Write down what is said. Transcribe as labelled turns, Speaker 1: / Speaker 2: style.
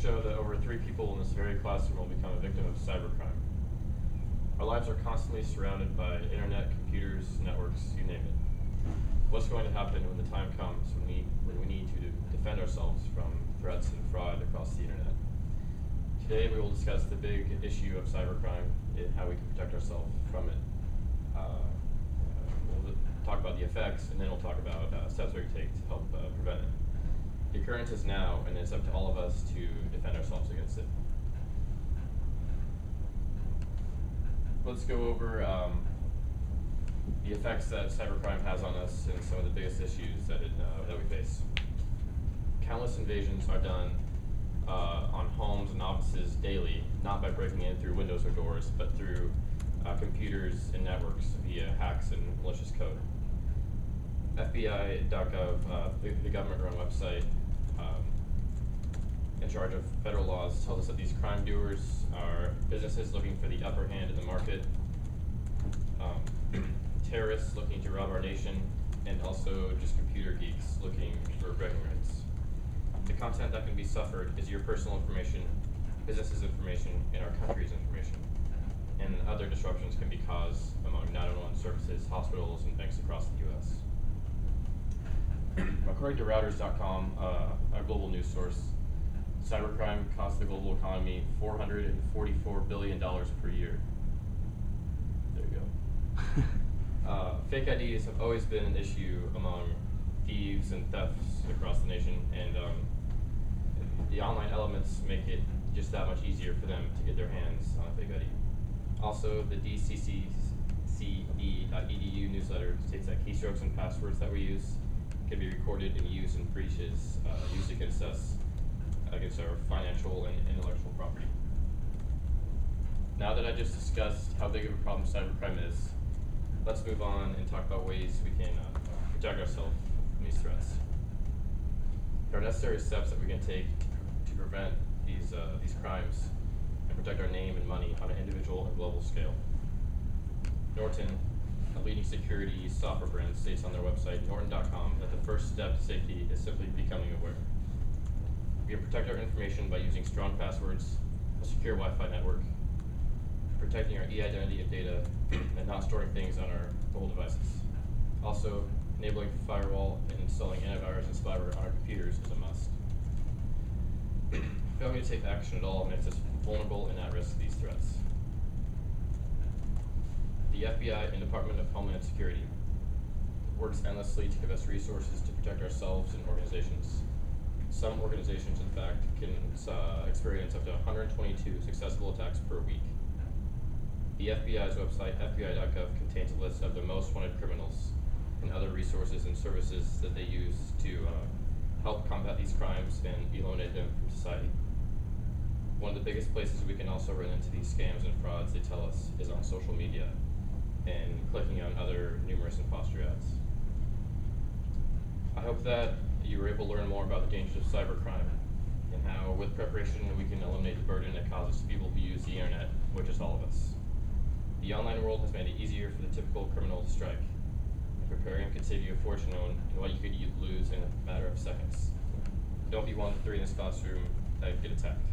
Speaker 1: show that over 3 people in this very classroom will become a victim of cybercrime. Our lives are constantly surrounded by internet, computers, networks, you name it. What's going to happen when the time comes when we need to defend ourselves from threats and fraud across the internet? Today we will discuss the big issue of cybercrime and how we can protect ourselves from it. We'll talk about the effects, and then we'll talk about steps we can take to help prevent it. The occurrence is now, and it's up to all of us to defend ourselves against it. Let's go over the effects that cybercrime has on us and some of the biggest issues that we face. Countless invasions are done on homes and offices daily, not by breaking in through windows or doors, but through computers and networks via hacks and malicious code. FBI.gov, the government-run website in charge of federal laws, tells us that these crime doers are businesses looking for the upper hand in the market, terrorists looking to rob our nation, and also just computer geeks looking for bragging rights. The content that can be suffered is your personal information, businesses' information, and our country's information. And other disruptions can be caused among 911 services, hospitals, and banks across the U.S. According to Reuters.com, a global news source, cybercrime costs the global economy $444 billion per year. There you go. Fake IDs have always been an issue among thieves and thefts across the nation, and the online elements make it just that much easier for them to get their hands on a fake ID. Also, the DCCCE.edu newsletter states that keystrokes and passwords that we use can be recorded and used in breaches used against us, against our financial and intellectual property. Now that I just discussed how big of a problem cybercrime is, let's move on and talk about ways we can protect ourselves from these threats. There are necessary steps that we can take to prevent these crimes and protect our name and money on an individual and global scale. Norton, a leading security software brand, states on their website, norton.com, that the first step to safety is simply becoming aware. We can protect our information by using strong passwords, a secure Wi-Fi network, protecting our e-identity and data, and not storing things on our mobile devices. Also, enabling firewall and installing antivirus and spyware on our computers is a must. Failing to take action at all makes us vulnerable and at risk to these threats. The FBI and Department of Homeland Security works endlessly to give us resources to protect ourselves and organizations. Some organizations, in fact, can experience up to 122 successful attacks per week. The FBI's website, FBI.gov, contains a list of the most wanted criminals and other resources and services that they use to help combat these crimes and eliminate them from society. One of the biggest places we can also run into these scams and frauds, they tell us, is on social media and clicking on other numerous imposter ads. I hope that you were able to learn more about the dangers of cybercrime and how, with preparation, we can eliminate the burden it causes to people who use the internet, which is all of us. The online world has made it easier for the typical criminal to strike, and preparing could save you a fortune in what you could lose in a matter of seconds. Don't be one of the 3 in this classroom that get attacked.